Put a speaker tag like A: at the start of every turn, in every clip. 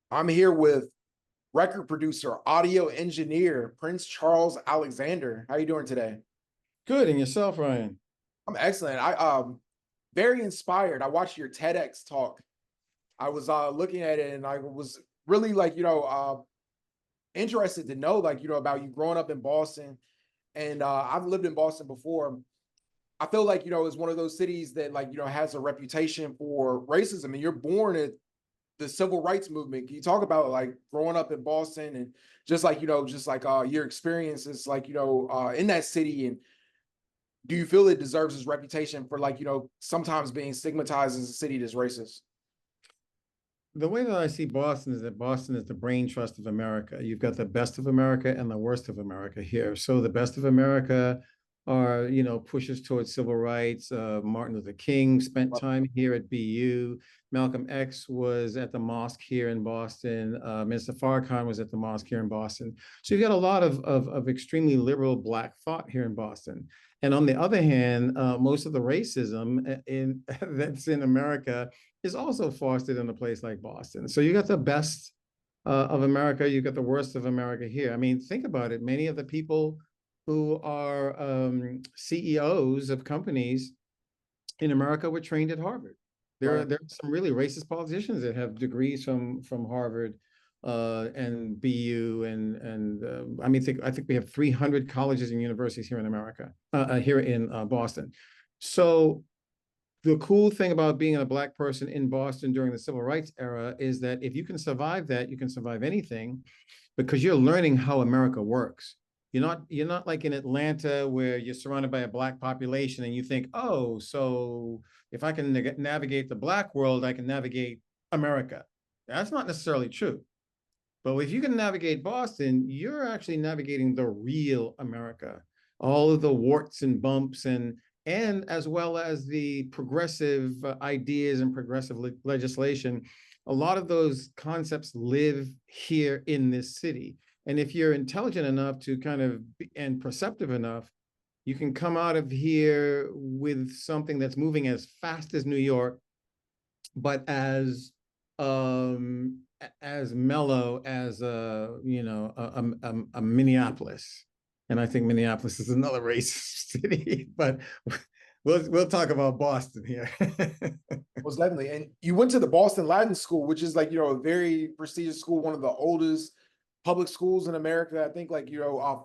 A: I'm here with record producer, audio engineer, Prince Charles Alexander. How you doing today?
B: Good, and yourself, Ryan?
A: I'm excellent. I very inspired. I watched your TEDx talk. I was looking at it and I was really interested to know about you growing up in Boston. And I've lived in Boston before. I feel like it's one of those cities that has a reputation for racism. And you're born at the civil rights movement. Can you talk about like growing up in Boston and your experiences in that city, and do you feel it deserves its reputation for sometimes being stigmatized as a city that's racist?
B: The way that I see Boston is that Boston is the brain trust of America. You've got the best of America and the worst of America here. So the best of America are, pushes towards civil rights. Martin Luther King spent time here at BU. Malcolm X was at the mosque here in Boston. Minister Farrakhan was at the mosque here in Boston. So you've got a lot of extremely liberal Black thought here in Boston. And on the other hand, most of the racism that's in America is also fostered in a place like Boston. So you got the best of America, you got the worst of America here. I mean, think about it. Many of the people who are CEOs of companies in America were trained at Harvard. There are some really racist politicians that have degrees from Harvard and BU and I think we have 300 colleges and universities here in America, here in Boston. So the cool thing about being a Black person in Boston during the civil rights era is that if you can survive that, you can survive anything because you're learning how America works. You're not like in Atlanta where you're surrounded by a Black population and you think, oh, so if I can navigate the Black world, I can navigate America. That's not necessarily true. But if you can navigate Boston, you're actually navigating the real America, all of the warts and bumps and as well as the progressive ideas and progressive legislation. A lot of those concepts live here in this city. And if you're intelligent enough to and perceptive enough, you can come out of here with something that's moving as fast as New York, but um, as mellow as a Minneapolis. And I think Minneapolis is another racist city, but we'll talk about Boston here.
A: Most definitely. And you went to the Boston Latin School, which is a very prestigious school, one of the oldest public schools in America. I think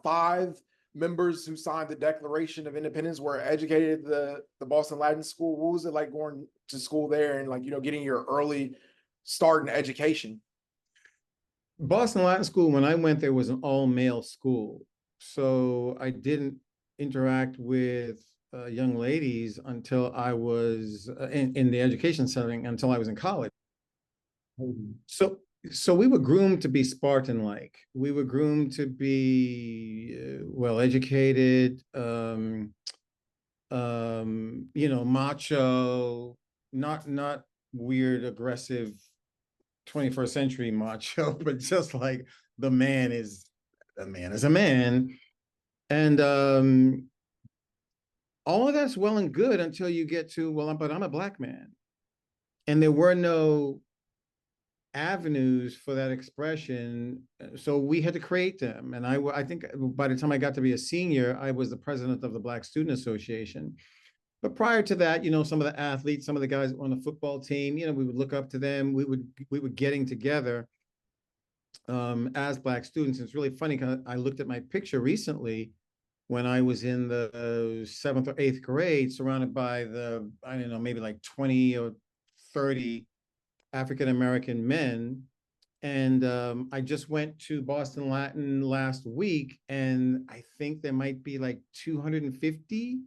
A: five members who signed the Declaration of Independence were educated at the Boston Latin School. What was it like going to school there and getting your early start in education?
B: Boston Latin School, when I went there, was an all-male school. So I didn't interact with young ladies until I was in the education setting until I was in college. So so we were groomed to be Spartan-like. We were groomed to be well educated, macho, not weird, aggressive 21st century macho, but just like the man is a man is a man. And all of that's well and good until you get to, well, but I'm a Black man. And there were no avenues for that expression. So we had to create them. And I think by the time I got to be a senior, I was the president of the Black Student Association. But prior to that, some of the athletes, some of the guys on the football team, we would look up to them. We were getting together as Black students. And it's really funny because I looked at my picture recently when I was in the seventh or eighth grade, surrounded by I don't know, maybe like 20 or 30 African American men. And I just went to Boston Latin last week, and I think there might be like 250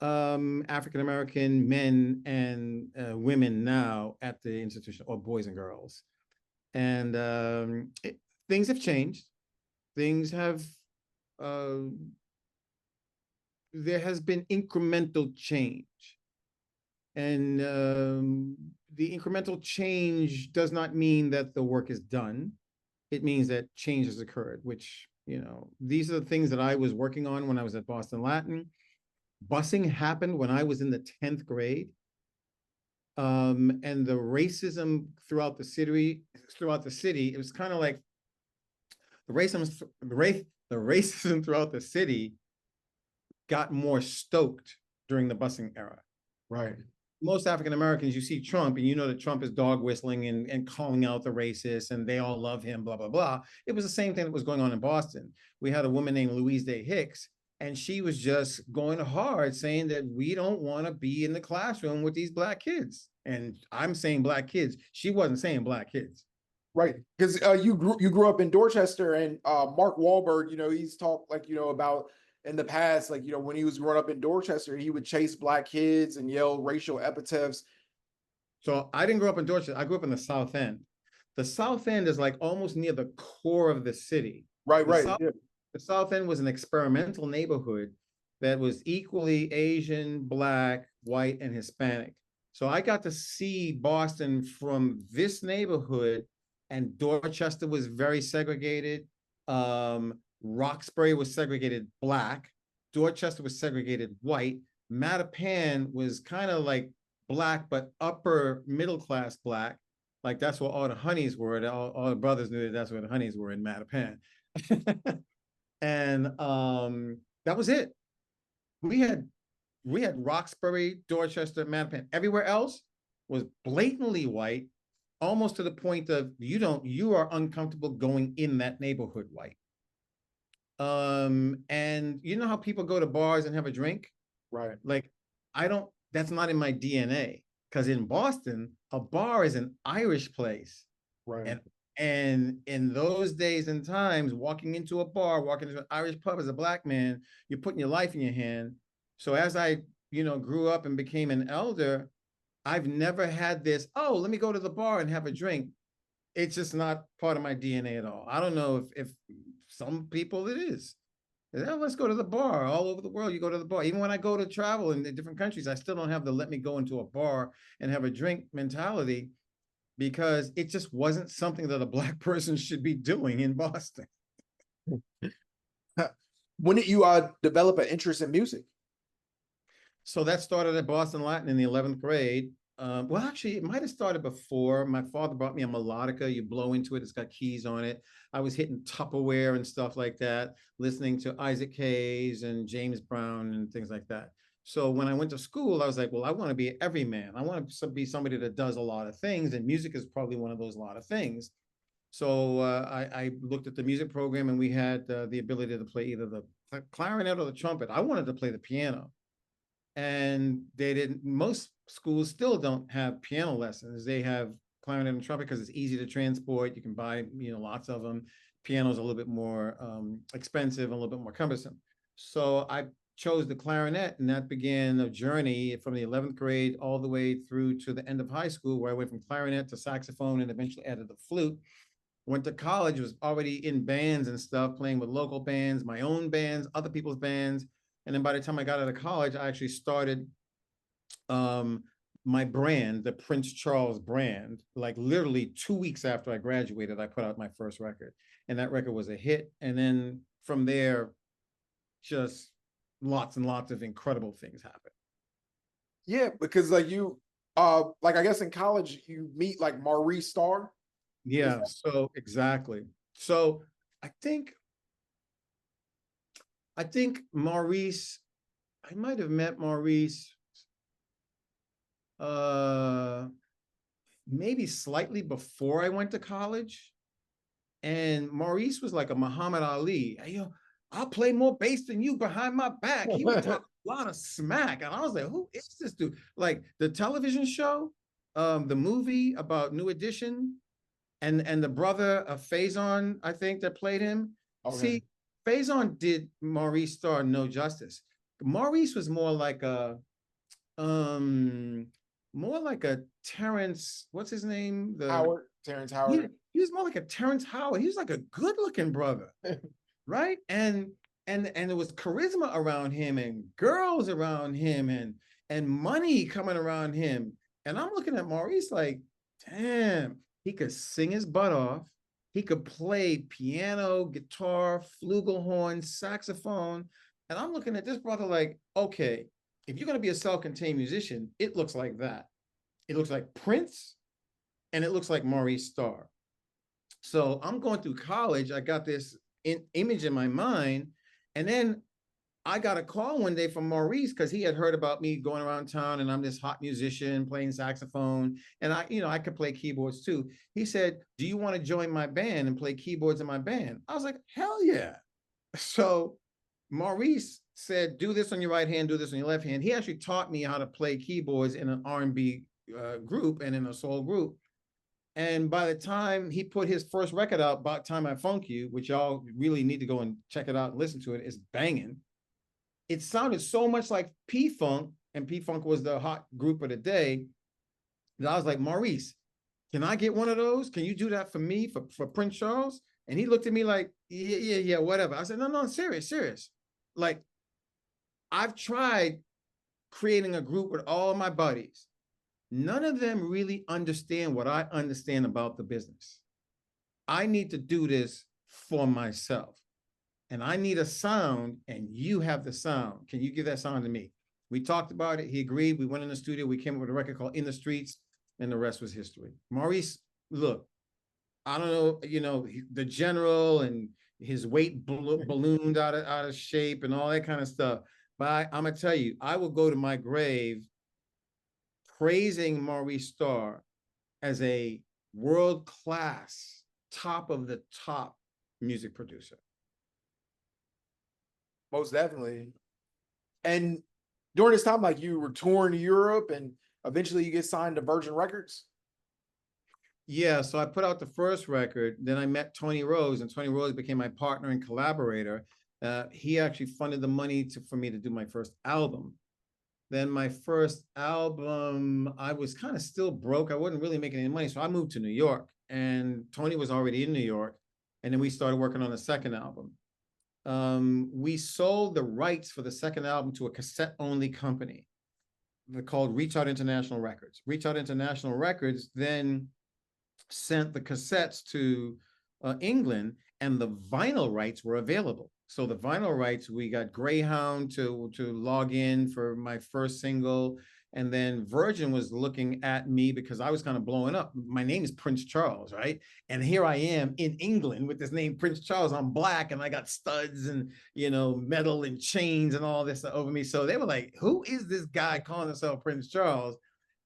B: African American men and women now at the institution, or boys and girls. And things have changed. Things have uh, there has been incremental change. And the incremental change does not mean that the work is done. It means that change has occurred, which, these are the things that I was working on when I was at Boston Latin. Busing happened when I was in the 10th grade. And the racism throughout the city, it was kind of like the racism throughout the city got more stoked during the busing era.
A: Right.
B: Most African Americans, you see Trump, and you know that Trump is dog whistling and calling out the racists, and they all love him, blah, blah, blah. It was the same thing that was going on in Boston. We had a woman named Louise Day Hicks, and she was just going hard saying that we don't want to be in the classroom with these black kids. And I'm saying black kids. She wasn't saying black kids.
A: Right. Because you grew up in Dorchester, and Mark Wahlberg, he's talked like, about in the past, like, when he was growing up in Dorchester, he would chase black kids and yell racial epithets.
B: So I didn't grow up in Dorchester. I grew up in the South End. The South End is like almost near the core of the city.
A: Right,
B: The
A: right.
B: South,
A: Yeah.
B: the South End was an experimental neighborhood that was equally Asian, Black, white, and Hispanic. So I got to see Boston from this neighborhood, and Dorchester was very segregated. Roxbury was segregated Black. Dorchester was segregated white. Mattapan was kind of like Black, but upper middle class Black. Like that's where all the honeys were. All the brothers knew that's where the honeys were in Mattapan. And that was it. We had Roxbury, Dorchester, Mattapan. Everywhere else was blatantly white, almost to the point of you are uncomfortable going in that neighborhood white. And you know how people go to bars and have a drink?
A: Right.
B: Like, that's not in my DNA. Because in Boston, a bar is an Irish place.
A: Right.
B: And in those days and times, walking into an Irish pub as a black man, you're putting your life in your hand. So as I, grew up and became an elder, I've never had this, oh, let me go to the bar and have a drink. It's just not part of my DNA at all. I don't know if some people it is. Yeah, let's go to the bar. All over the world, you go to the bar. Even when I go to travel in different countries, I still don't have the let me go into a bar and have a drink mentality, because it just wasn't something that a black person should be doing in Boston.
A: When did you develop an interest in music?
B: So that started at Boston Latin in the 11th grade. Well, actually, it might have started before. My father brought me a melodica. You blow into it, it's got keys on it. I was hitting Tupperware and stuff like that, listening to Isaac Hayes and James Brown and things like that. So when I went to school, I was like, well, I want to be an everyman. I want to be somebody that does a lot of things, and music is probably one of those lot of things. So I looked at the music program, and we had the ability to play either the clarinet or the trumpet. I wanted to play the piano. And they didn't, most schools still don't have piano lessons. They have clarinet and trumpet because it's easy to transport. You can buy, lots of them. Piano is a little bit more expensive and a little bit more cumbersome. So I chose the clarinet, and that began a journey from the 11th grade all the way through to the end of high school, where I went from clarinet to saxophone and eventually added the flute. Went to college, was already in bands and stuff, playing with local bands, my own bands, other people's bands. And then by the time I got out of college, I actually started my brand, the Prince Charles brand. Like literally 2 weeks after I graduated, I put out my first record, and that record was a hit. And then from there, just lots and lots of incredible things happened.
A: Yeah, because like I guess in college you meet like Maurice Starr.
B: Yeah, so exactly. So I think Maurice, I might have met Maurice maybe slightly before I went to college. And Maurice was like a Muhammad Ali. Hey, I'll play more bass than you behind my back. He would talk a lot of smack. And I was like, who is this dude? Like the television show, the movie about New Edition, and the brother of Faison, I think, that played him. Okay. See, Faison did Maurice Starr no justice. Maurice was more like a Terrence, what's his name?
A: Terrence Howard.
B: He was more like a Terrence Howard. He was like a good-looking brother, right? And there was charisma around him, and girls around him, and money coming around him. And I'm looking at Maurice like, damn, he could sing his butt off. He could play piano, guitar, flugelhorn, saxophone. And I'm looking at this brother like, okay, if you're going to be a self-contained musician, it looks like that. it looks like Prince, and it looks like Maurice Starr. So I'm going through college. I got this image in my mind. And then I got a call one day from Maurice because he had heard about me going around town and I'm this hot musician playing saxophone. And I could play keyboards too. He said, "Do you want to join my band and play keyboards in my band?" I was like, hell yeah. So Maurice said, "Do this on your right hand, do this on your left hand." He actually taught me how to play keyboards in an R&B group and in a soul group. And by the time he put his first record out, About Time I Funk You, which y'all really need to go and check it out and listen to it, it's banging. It sounded so much like P-Funk, and P-Funk was the hot group of the day, that I was like, "Maurice, can I get one of those? Can you do that for me, for Prince Charles?" And he looked at me like, yeah, whatever. I said, no, serious. Like, I've tried creating a group with all my buddies. None of them really understand what I understand about the business. I need to do this for myself. And I need a sound, and you have the sound. Can you give that sound to me? We talked about it. He agreed. We went in the studio. We came up with a record called In the Streets, and the rest was history. Maurice, look, I don't know, the general and his weight ballooned out of shape and all that kind of stuff. But I'm going to tell you, I will go to my grave praising Maurice Starr as a world-class, top of the top music producer.
A: Most definitely. And during this time, like, you were touring Europe and eventually you get signed to Virgin Records.
B: Yeah, so I put out the first record, then I met Tony Rose, and Tony Rose became my partner and collaborator. He actually funded the money for me to do my first album. Then my first album, I was kind of still broke. I wasn't really making any money, so I moved to New York, and Tony was already in New York, and then we started working on the second album. We sold the rights for the second album to a cassette-only company. They're called Reach Out International Records. Reach Out International Records then sent the cassettes to England, and the vinyl rights were available. So the vinyl rights, we got Greyhound to log in for my first single. And then Virgin was looking at me because I was kind of blowing up. My name is Prince Charles, right? And here I am in England with this name, Prince Charles. I'm black and I got studs and, metal and chains and all this over me. So they were like, "Who is this guy calling himself Prince Charles?"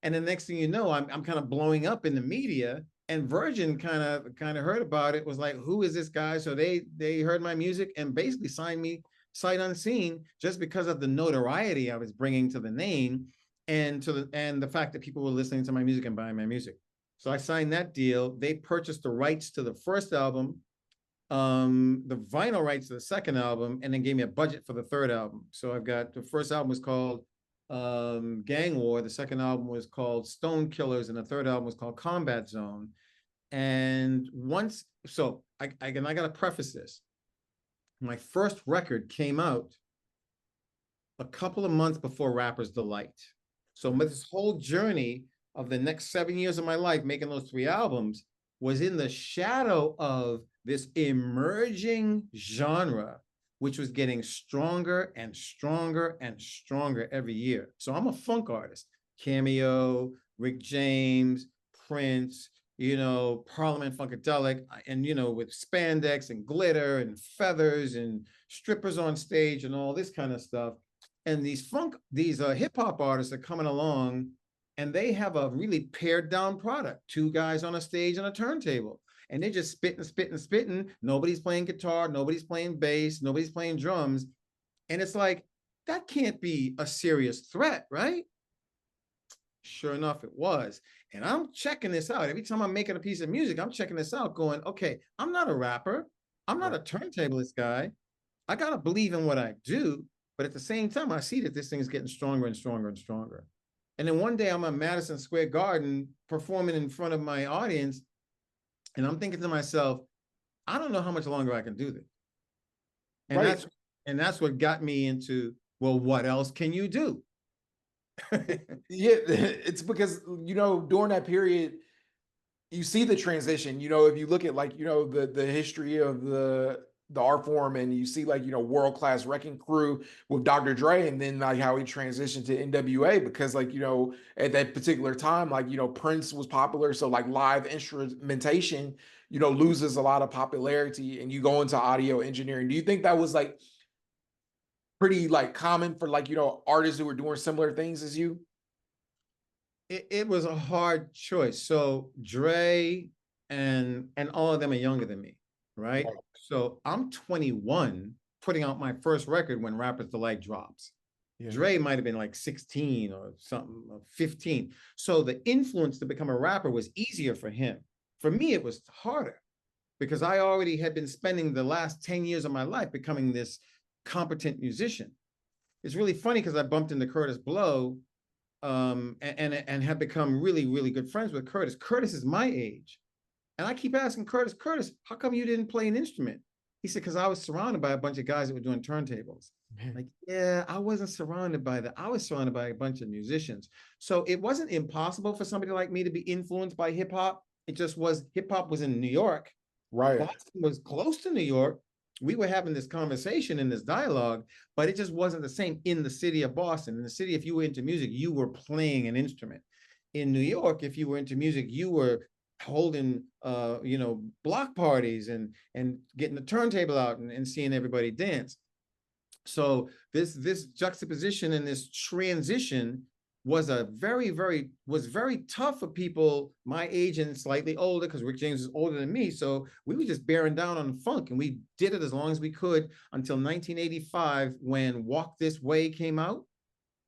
B: And the next thing you know, I'm kind of blowing up in the media. And Virgin kind of heard about it, was like, "Who is this guy?" So they heard my music and basically signed me sight unseen, just because of the notoriety I was bringing to the name, and the fact that people were listening to my music and buying my music. So I signed that deal. They purchased the rights to the first album, the vinyl rights to the second album, and then gave me a budget for the third album. So I've got, the first album was called Gang War, the second album was called Stone Killers, and the third album was called Combat Zone. And I got to preface this. My first record came out a couple of months before Rapper's Delight. So this whole journey of the next 7 years of my life, making those 3 albums, was in the shadow of this emerging genre, which was getting stronger and stronger and stronger every year. So I'm a funk artist. Cameo, Rick James, Prince, Parliament Funkadelic, and, with spandex and glitter and feathers and strippers on stage and all this kind of stuff. And these hip hop artists are coming along, and they have a really pared down product, 2 guys on a stage and a turntable. And they're just spitting. Nobody's playing guitar, nobody's playing bass, nobody's playing drums. And it's like, that can't be a serious threat, right? Sure enough, it was. And I'm checking this out. Every time I'm making a piece of music, I'm checking this out going, okay, I'm not a rapper. I'm not a turntablist guy. I got to believe in what I do. But at the same time, I see that this thing is getting stronger and stronger and stronger. And then one day I'm at Madison Square Garden performing in front of my audience. And I'm thinking to myself, I don't know how much longer I can do this. And that's what got me into, well, what else can you do?
A: Yeah, it's because, during that period, you see the transition. If you look at, like, the history of the the art form, and you see like, you know, World Class Wrecking Crew with Dr. Dre, and then like how he transitioned to NWA, because like, you know, at that particular time, like, you know, Prince was popular. So like live instrumentation, you know, loses a lot of popularity, and you go into audio engineering. Do you think that was like pretty like common for like, you know, artists who were doing similar things as you?
B: It was a hard choice. So Dre and all of them are younger than me, right?
A: Right.
B: So I'm 21 putting out my first record when Rapper's Delight drops.
A: Yeah.
B: Dre might have been like 16 or something, or 15. So the influence to become a rapper was easier for him. For me, it was harder because I already had been spending the last 10 years of my life becoming this competent musician. It's really funny because I bumped into Curtis Blow, and have become really, really good friends with Curtis. Curtis is my age. And I keep asking Curtis, Curtis, how come you didn't play an instrument? He said, because I was surrounded by a bunch of guys that were doing turntables. Like, yeah, I wasn't surrounded by that. I was surrounded by a bunch of musicians. So it wasn't impossible for somebody like me to be influenced by hip hop. It just was, hip hop was in New York.
A: Right.
B: Boston was close to New York. We were having this conversation and this dialogue, but it just wasn't the same in the city of Boston. In the city, if you were into music, you were playing an instrument. In New York, if you were into music, you were holding you know, block parties and getting the turntable out and seeing everybody dance. So this juxtaposition and this transition was very tough for people my age and slightly older, because Rick James is older than me. So we were just bearing down on funk, and we did it as long as we could until 1985 when Walk This Way came out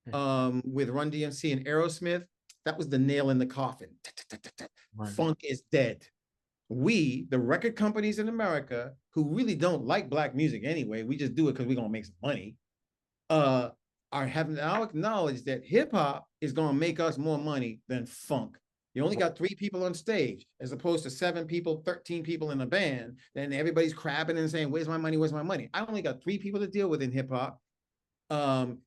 B: with Run DMC and Aerosmith. That was the nail in the coffin.
A: Right.
B: Funk is dead. We, the record companies in America, who really don't like black music anyway, we just do it because we're gonna make some money, are having now acknowledged that hip hop is gonna make us more money than funk. You only got 3 people on stage as opposed to 7 people, 13 people in a band. Then everybody's crabbing and saying, "Where's my money? Where's my money?" I only got 3 people to deal with in hip hop.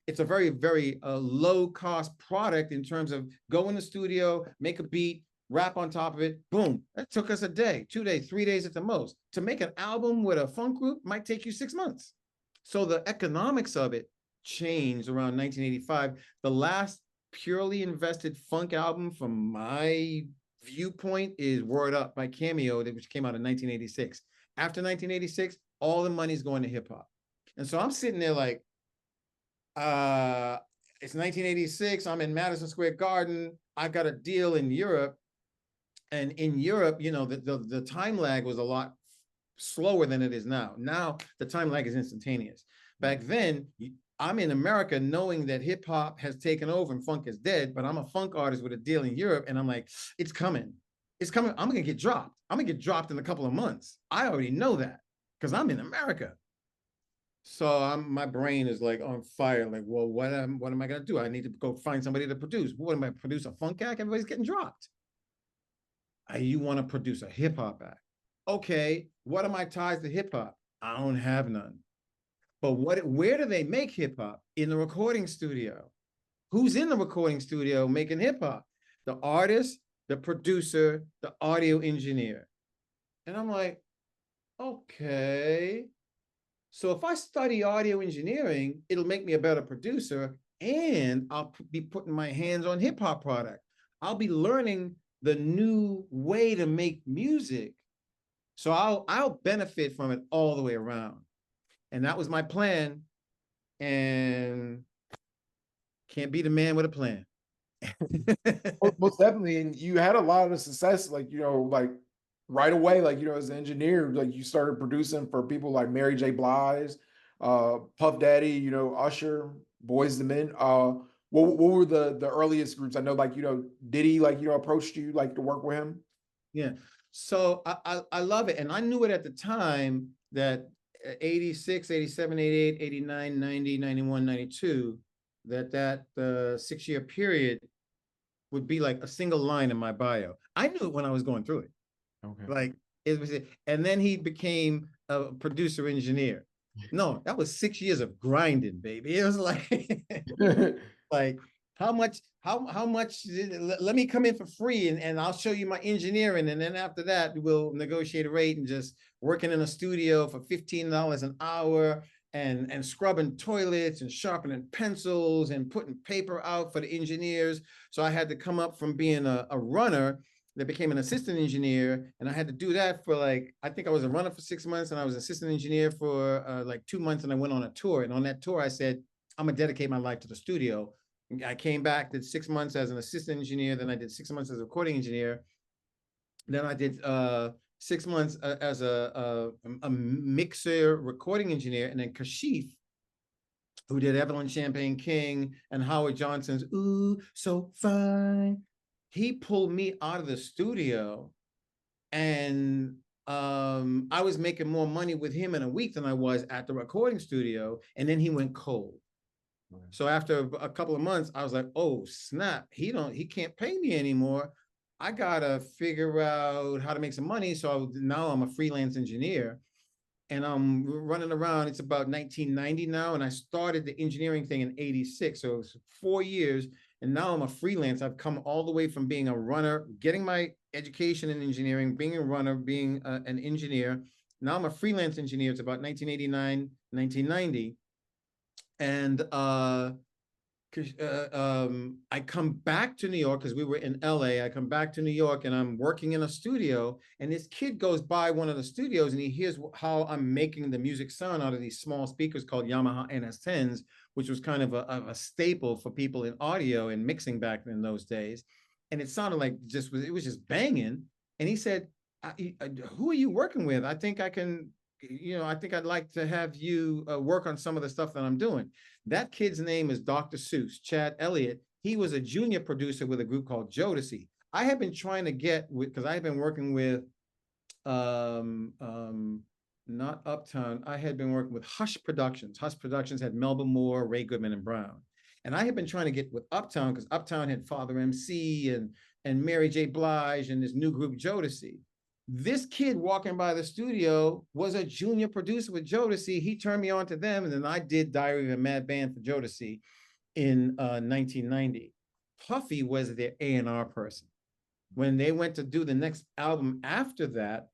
B: It's a very low cost product in terms of go in the studio, make a beat, rap on top of it, boom. That took us a day, 2 days, 3 days at the most. To make an album with a funk group might take you 6 months. So the economics of it changed around 1985. The last purely invested funk album from my viewpoint is Word Up by Cameo, which came out in 1986. After 1986, all the money's going to hip hop. And so I'm sitting there like, it's 1986. I'm in Madison Square Garden. I got a deal in Europe. And in Europe, you know, the time lag was a lot slower than it is now. Now the time lag is instantaneous. Back then, I'm in America knowing that hip hop has taken over and funk is dead, but I'm a funk artist with a deal in Europe, and I'm like, it's coming. It's coming. I'm gonna get dropped. I'm gonna get dropped in a couple of months. I already know that because I'm in America. So my brain is like on fire. Like, well, what am I gonna do? I need to go find somebody to produce. What am I produce a funk act? Everybody's getting dropped. You want to produce a hip hop act? Okay, what are my ties to hip hop? I don't have none. But where do they make hip hop? In the recording studio. Who's in the recording studio making hip hop? The artist, the producer, the audio engineer. And I'm like, okay. So if I study audio engineering, it'll make me a better producer, and I'll be putting my hands on hip hop product. I'll be learning the new way to make music. So I'll benefit from it all the way around. And that was my plan. And can't beat a man with a plan.
A: Most definitely. And you had a lot of success, like, you know, like right away, like, you know, as an engineer, like you started producing for people like Mary J. Blige, Puff Daddy, you know, Usher, Boys the Men. What were the earliest groups? I know, like, you know, Diddy, like, you know, approached you like to work with him.
B: Yeah. So I love it. And I knew it at the time that 86, 87, 88, 89, 90, 91, 92, that 6-year period would be like a single line in my bio. I knew it when I was going through it.
A: Okay.
B: Like it was, and then he became a producer engineer. No, that was 6 years of grinding, baby. It was like, like how much, let me come in for free and I'll show you my engineering. And then after that, we'll negotiate a rate, and just working in a studio for $15 an hour and scrubbing toilets and sharpening pencils and putting paper out for the engineers. So I had to come up from being a runner that became an assistant engineer. And I had to do that for like, I think I was a runner for 6 months, and I was assistant engineer for like 2 months. And I went on a tour. And on that tour, I said, I'm gonna dedicate my life to the studio. I came back, did 6 months as an assistant engineer. Then I did 6 months as a recording engineer. Then I did 6 months as a mixer recording engineer. And then Kashif, who did Evelyn Champagne King and Howard Johnson's Ooh, So Fine, he pulled me out of the studio, and I was making more money with him in a week than I was at the recording studio. And then he went cold. So after a couple of months, I was like, oh snap, he can't pay me anymore. I gotta figure out how to make some money. So now I'm a freelance engineer, and I'm running around. It's about 1990 now, and I started the engineering thing in '86. So it's 4 years, and now I'm a freelance. I've come all the way from being a runner, getting my education in engineering, being a runner, being an engineer. Now I'm a freelance engineer. It's about 1989, 1990. And I come back to New York because we were in LA. I come back to New York, and I'm working in a studio, and this kid goes by one of the studios, and he hears how I'm making the music sound out of these small speakers called Yamaha NS10s, which was kind of a staple for people in audio and mixing back in those days. And it sounded like it was just banging. And he said, who are you working with? I think I can, I think I'd like to have you work on some of the stuff that I'm doing. That kid's name is Dr. Seuss, Chad Elliott. He was a junior producer with a group called Jodeci. I have been trying to get with, because I've been working with, not Uptown. I had been working with Hush Productions. Hush Productions had Melba Moore, Ray Goodman, and Brown. And I had been trying to get with Uptown because Uptown had Father MC and Mary J. Blige and this new group Jodeci. This kid walking by the studio was a junior producer with Jodeci. He turned me on to them, and then I did Diary of a Mad Band for Jodeci in 1990. Puffy was their A&R person. When they went to do the next album after that,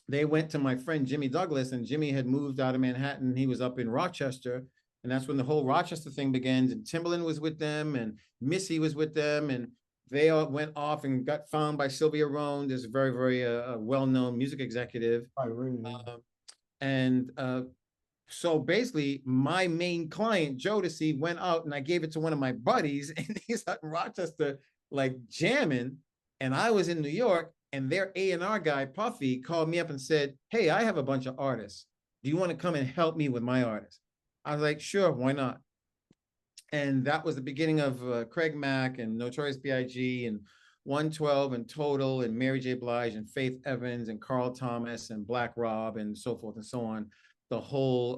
B: they went to my friend Jimmy Douglas, and Jimmy had moved out of Manhattan. He was up in Rochester, and that's when the whole Rochester thing began. And Timbaland was with them, and Missy was with them, and they all went off and got found by Sylvia Rhone, this very, very well-known music executive. And so basically, my main client, Jodeci, went out, and I gave it to one of my buddies, and he's out in Rochester, like jamming. And I was in New York, and their A&R guy, Puffy, called me up and said, hey, I have a bunch of artists. Do you want to come and help me with my artists? I was like, sure, why not? And that was the beginning of Craig Mack and Notorious Big and 112 and Total and Mary J. Blige and Faith Evans and Carl Thomas and Black Rob and so forth and so on. The whole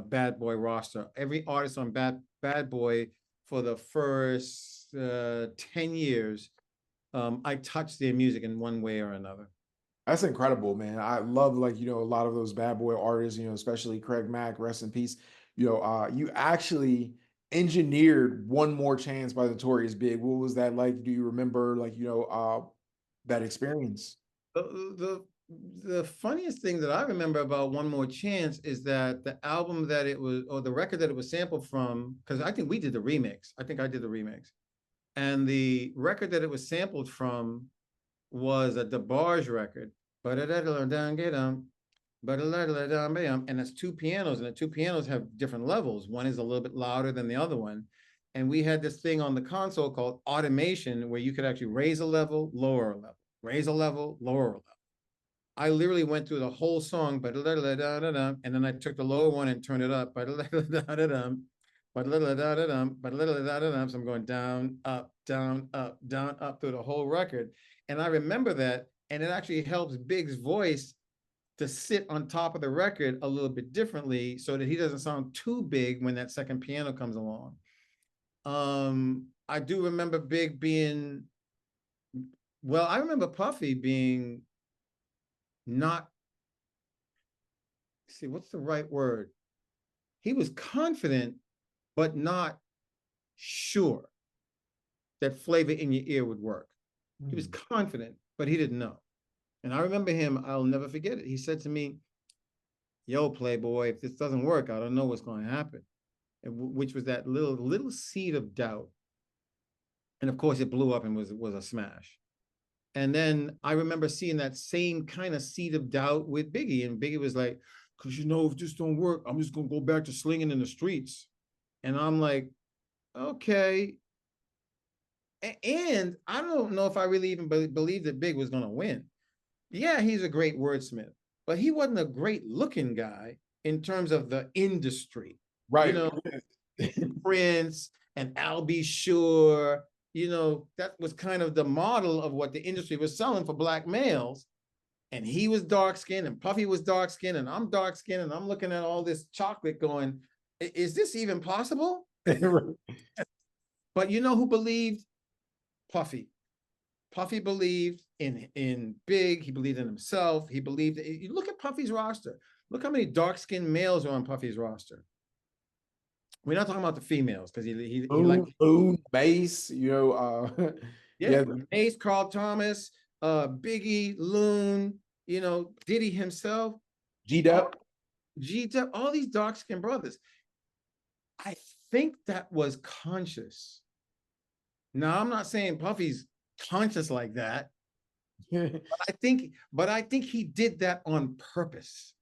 B: Bad Boy roster. Every artist on Bad Boy for the first 10 years, I touched their music in one way or another.
A: That's incredible, man. I love, like, a lot of those Bad Boy artists, especially Craig Mack, rest in peace. You actually engineered One More Chance by Notorious Big. What was that like? Do you remember, like, that experience?
B: The funniest thing that I remember about One More Chance is that the album that it was, or the record that it was sampled from, because I think we did the remix. I think I did the remix. And the record that it was sampled from was a DeBarge record. And it's two pianos, and the two pianos have different levels. One is a little bit louder than the other one. And we had this thing on the console called automation, where you could actually raise a level, lower a level, raise a level, lower a level. I literally went through the whole song, and then I took the lower one and turned it up. So I'm going down, up, down, up, down, up through the whole record. And I remember that, and it actually helps Big's voice to sit on top of the record a little bit differently so that he doesn't sound too big when that second piano comes along. I do remember Big being, well, I remember Puffy being not, what's the right word? He was confident, but not sure that Flavor in Your Ear would work. He was
A: Mm.
B: confident, but he didn't know. And I remember him, I'll never forget it. He said to me, yo, Playboy, if this doesn't work, I don't know what's going to happen. Which was that little seed of doubt. And of course, it blew up and was a smash. And then I remember seeing that same kind of seed of doubt with Biggie. And Biggie was like, because you know, if this don't work, I'm just going to go back to slinging in the streets. And I'm like, okay. And I don't know if I really even believed that Big was going to win. Yeah, he's a great wordsmith, but he wasn't a great looking guy in terms of the industry. You
A: Right.
B: know, Prince and Al B. Sure, you know, that was kind of the model of what the industry was selling for black males. And he was dark skinned and Puffy was dark skinned and I'm dark skinned and I'm looking at all this chocolate going, is this even possible? But you know who believed? Puffy. Puffy believed in Big. He believed in himself. He believed. You look at Puffy's roster. Look how many dark-skinned males are on Puffy's roster. We're not talking about the females because he like
A: Boone, Bass, you know,
B: yeah, Mace, Carl Thomas, Biggie, Loon, you know, Diddy himself,
A: G-Dep.
B: G-Dep, all these dark-skinned brothers. I think that was conscious. Now, I'm not saying Puffy's conscious like that. But I think he did that on purpose.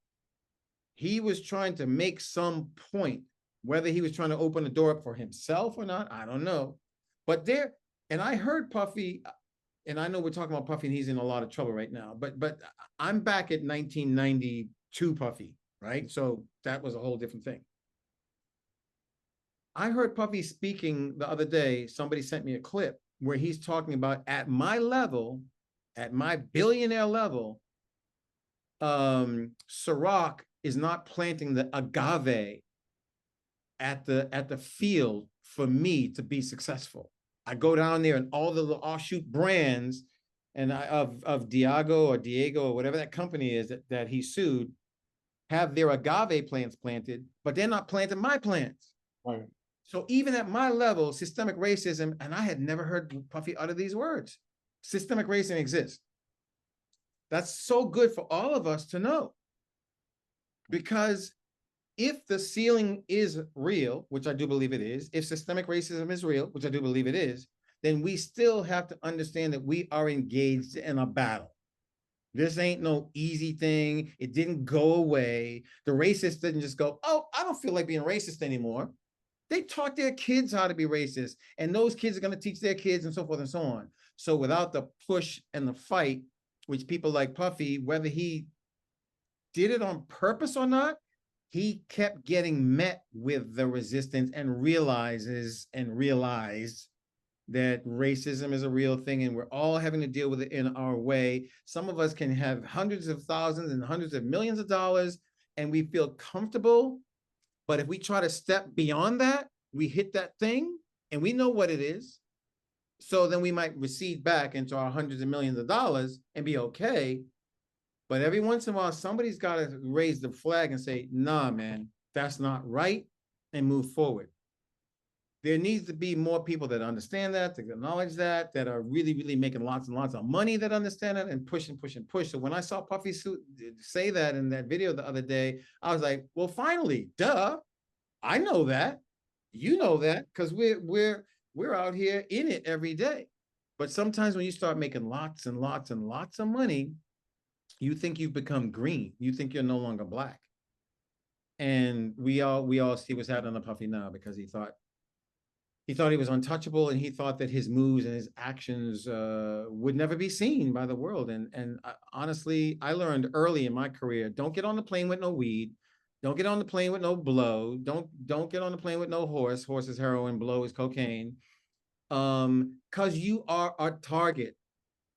B: He was trying to make some point, whether he was trying to open the door up for himself or not, I don't know. But there, and I heard Puffy, and I know we're talking about Puffy and he's in a lot of trouble right now, but I'm back at 1992 Puffy, right? So that was a whole different thing. I heard Puffy speaking the other day. Somebody sent me a clip where he's talking about at my level, at my billionaire level, Ciroc is not planting the agave at the field for me to be successful. I go down there and all the offshoot brands and of Diego or whatever that company is that he sued have their agave plants planted, but they're not planting my plants.
A: Right.
B: So even at my level, systemic racism, and I had never heard Puffy utter these words. Systemic racism exists. That's so good for all of us to know. Because if the ceiling is real, which I do believe it is, if systemic racism is real, which I do believe it is, then we still have to understand that we are engaged in a battle. This ain't no easy thing. It didn't go away. The racists didn't just go, oh, I don't feel like being racist anymore. They taught their kids how to be racist, and those kids are going to teach their kids and so forth and so on. So without the push and the fight, which people like Puffy, whether he did it on purpose or not, he kept getting met with the resistance and realized that racism is a real thing and we're all having to deal with it in our way. Some of us can have hundreds of thousands and hundreds of millions of dollars and we feel comfortable. But if we try to step beyond that, we hit that thing and we know what it is. So then we might recede back into our hundreds of millions of dollars and be okay. But every once in a while, somebody's got to raise the flag and say, nah, man, that's not right, and move forward. There needs to be more people that understand that, that acknowledge that are really, really making lots and lots of money that understand it and push and push and push. So when I saw Puffy say that in that video the other day, I was like, well, finally, duh. I know that. You know that because we're out here in it every day. But sometimes when you start making lots and lots and lots of money, you think you've become green. You think you're no longer black. And we all see what's happening to Puffy now because he thought he was untouchable and he thought that his moves and his actions would never be seen by the world. And honestly, I learned early in my career, don't get on the plane with no weed. Don't get on the plane with no blow. Don't get on the plane with no horse. Horse is heroin, blow is cocaine. Because you are a target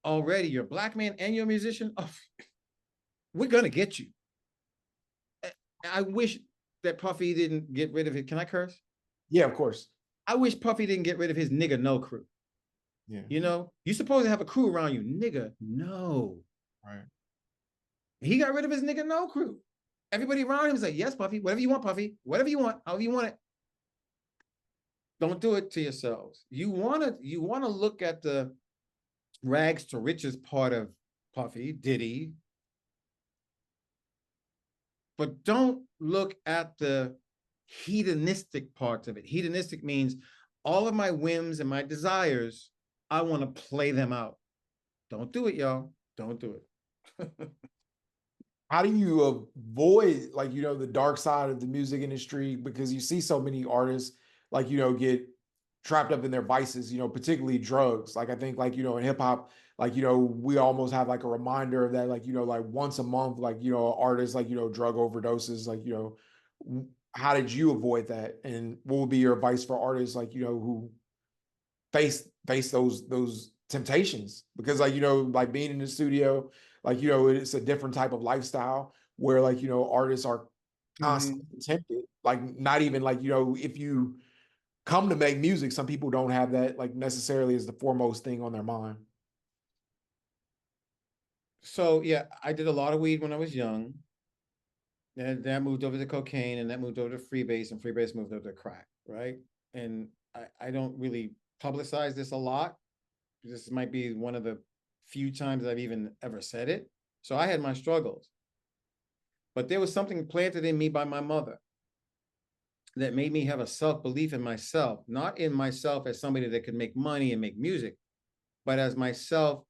B: already. You're a black man and you're a musician. Oh, we're gonna get you. I wish that Puffy didn't get rid of it. Can I curse?
A: Yeah, of course.
B: I wish Puffy didn't get rid of his nigga no crew.
A: Yeah.
B: You know, you're supposed to have a crew around you. Nigga, no.
A: Right.
B: He got rid of his nigga no crew. Everybody around him is like, yes, Puffy, whatever you want, Puffy, whatever you want, however you want it. Don't do it to yourselves. You wanna look at the rags to riches part of Puffy, Diddy, but don't look at the hedonistic parts of it. Hedonistic means all of my whims and my desires, I want to play them out. Don't do it, y'all. Don't do it.
A: How do you avoid, like, the dark side of the music industry? Because you see so many artists, like, get trapped up in their vices, particularly drugs. Like, I think, like, in hip hop, like, we almost have like a reminder of that, like, like once a month, like, artists, like, drug overdoses, like, how did you avoid that? And what would be your advice for artists, like, who face those temptations? Because, like, like being in the studio, like, it's a different type of lifestyle where, like, artists are constantly tempted, like, not even like, if you come to make music, some people don't have that, like, necessarily as the foremost thing on their mind.
B: So yeah, I did a lot of weed when I was young. And that moved over to cocaine, and that moved over to freebase, and freebase moved over to crack, right? And I don't really publicize this a lot. This might be one of the few times I've even ever said it. So I had my struggles. But there was something planted in me by my mother that made me have a self-belief in myself, not in myself as somebody that could make money and make music, but as myself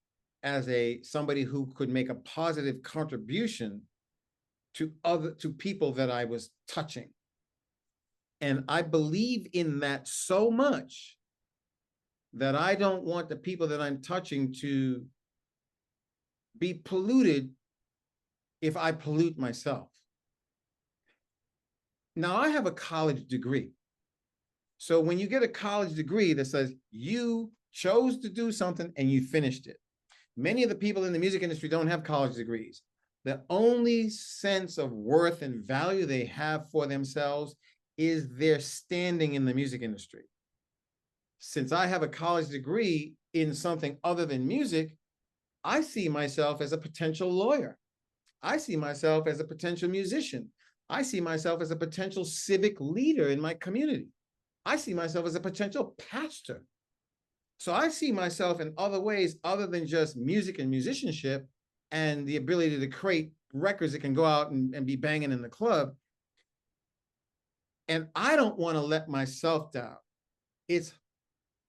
B: as somebody who could make a positive contribution to people that I was touching. And I believe in that so much that I don't want the people that I'm touching to be polluted if I pollute myself. Now, I have a college degree. So when you get a college degree that says you chose to do something and you finished it, many of the people in the music industry don't have college degrees. The only sense of worth and value they have for themselves is their standing in the music industry. Since I have a college degree in something other than music, I see myself as a potential lawyer. I see myself as a potential musician. I see myself as a potential civic leader in my community. I see myself as a potential pastor. So I see myself in other ways other than just music and musicianship and the ability to create records that can go out and be banging in the club. And I don't want to let myself down. It's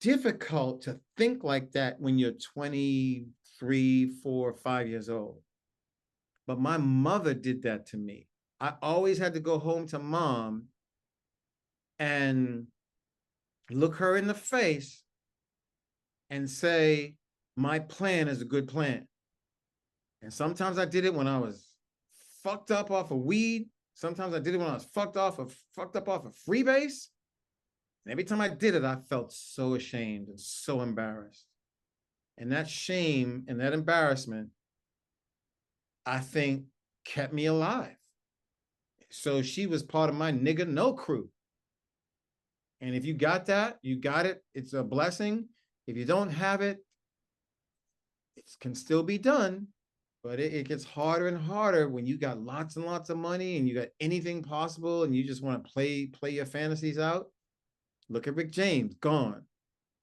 B: difficult to think like that when you're 23, 4, 5 years old. But my mother did that to me. I always had to go home to mom and look her in the face and say, my plan is a good plan. And sometimes I did it when I was fucked up off of weed. Sometimes I did it when I was fucked up off of freebase. And every time I did it, I felt so ashamed and so embarrassed. And that shame and that embarrassment, I think, kept me alive. So she was part of my nigga no crew. And if you got that, you got it. It's a blessing. If you don't have it, it can still be done. But it gets harder and harder when you got lots and lots of money and you got anything possible and you just want to play your fantasies out. Look at Rick James, gone.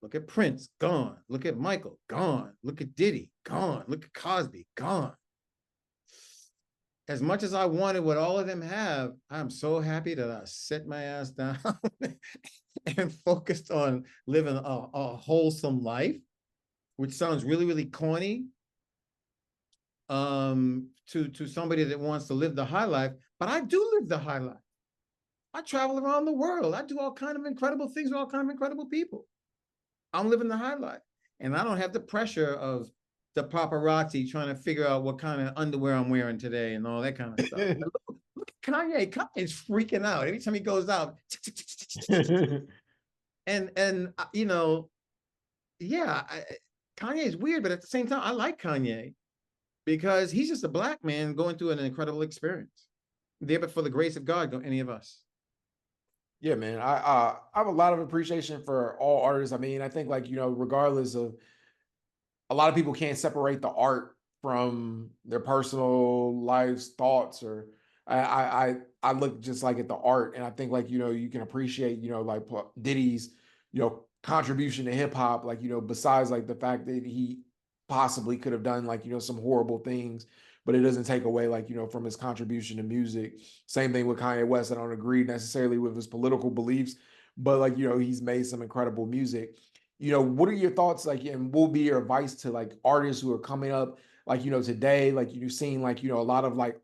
B: Look at Prince, gone. Look at Michael, gone. Look at Diddy, gone. Look at Cosby, gone. As much as I wanted what all of them have, I'm so happy that I set my ass down and focused on living a wholesome life, which sounds really, really corny to somebody that wants to live the high life, but I do live the high life. I travel around the world. I do all kinds of incredible things with all kinds of incredible people. I'm living the high life. And I don't have the pressure of the paparazzi trying to figure out what kind of underwear I'm wearing today and all that kind of stuff. Look at Kanye. Kanye's freaking out every time he goes out. and yeah, Kanye is weird, but at the same time, I like Kanye because he's just a black man going through an incredible experience. There, but for the grace of God, go any of us.
A: Yeah, man. I have a lot of appreciation for all artists. I mean, I think, like, regardless of, a lot of people can't separate the art from their personal lives, thoughts, or I look just like at the art, and I think, like, you can appreciate, like Diddy's contribution to hip hop, like, besides like the fact that he possibly could have done like, some horrible things, but it doesn't take away like, from his contribution to music. Same thing with Kanye West. I don't agree necessarily with his political beliefs, but like, he's made some incredible music. What are your thoughts, like, and what will be your advice to like artists who are coming up, like, today, like you've seen like, a lot of like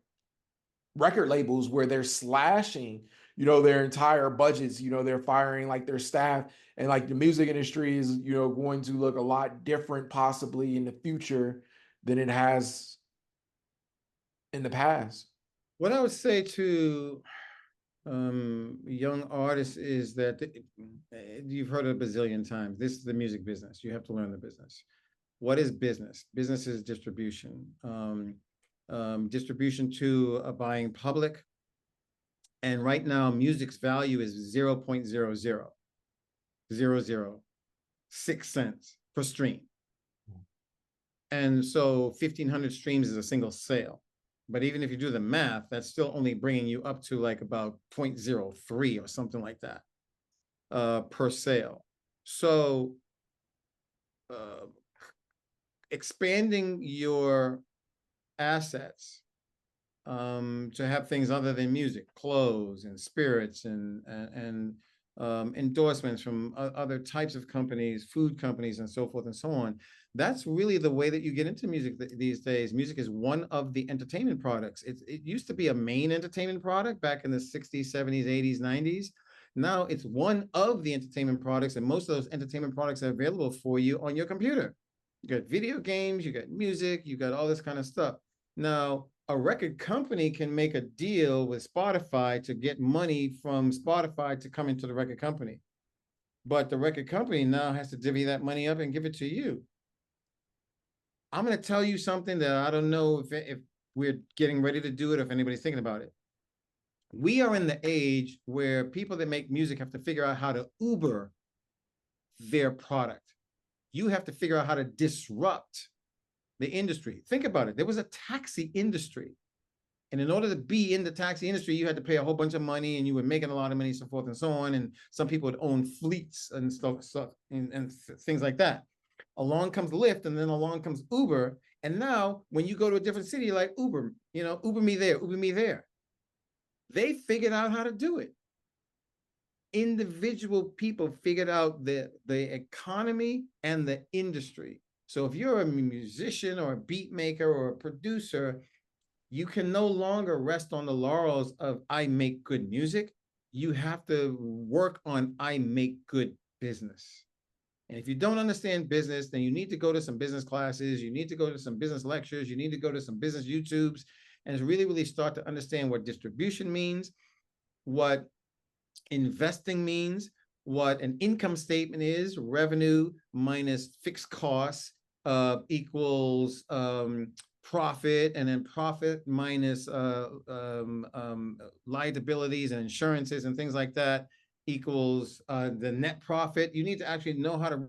A: record labels where they're slashing, their entire budgets, they're firing like their staff, and like the music industry is, going to look a lot different possibly in the future than it has in the past.
B: What I would say to young artists is that you've heard it a bazillion times. This is the music business. You have to learn the business. What is business? Business is distribution. Distribution to a buying public. And right now, music's value is 0.00006 cents per stream. And so 1,500 streams is a single sale. But even if you do the math, that's still only bringing you up to like about 0.03 or something like that per sale. So expanding your assets to have things other than music, clothes and spirits and endorsements from other types of companies, food companies, and so forth and so on. That's really the way that you get into music these days. Music is one of the entertainment products. It used to be a main entertainment product back in the 60s, 70s, 80s, 90s. Now it's one of the entertainment products, and most of those entertainment products are available for you on your computer. You got video games, you got music, you got all this kind of stuff. Now, a record company can make a deal with Spotify to get money from Spotify to come into the record company. But the record company now has to divvy that money up and give it to you. I'm going to tell you something that I don't know if we're getting ready to do it, or if anybody's thinking about it. We are in the age where people that make music have to figure out how to Uber their product. You have to figure out how to disrupt the industry. Think about it. There was a taxi industry. And in order to be in the taxi industry, you had to pay a whole bunch of money, and you were making a lot of money, so forth and so on. And some people would own fleets and stuff and things like that. Along comes Lyft, and then along comes Uber. And now when you go to a different city, like Uber, Uber me there, Uber me there. They figured out how to do it. Individual people figured out the economy and the industry. So if you're a musician or a beat maker or a producer, you can no longer rest on the laurels of I make good music. You have to work on I make good business. And if you don't understand business, then you need to go to some business classes. You need to go to some business lectures. You need to go to some business YouTubes and really start to understand what distribution means, what investing means, what an income statement is, revenue minus fixed costs equals profit, and then profit minus liabilities and insurances and things like that equals the net profit. You need to actually know how to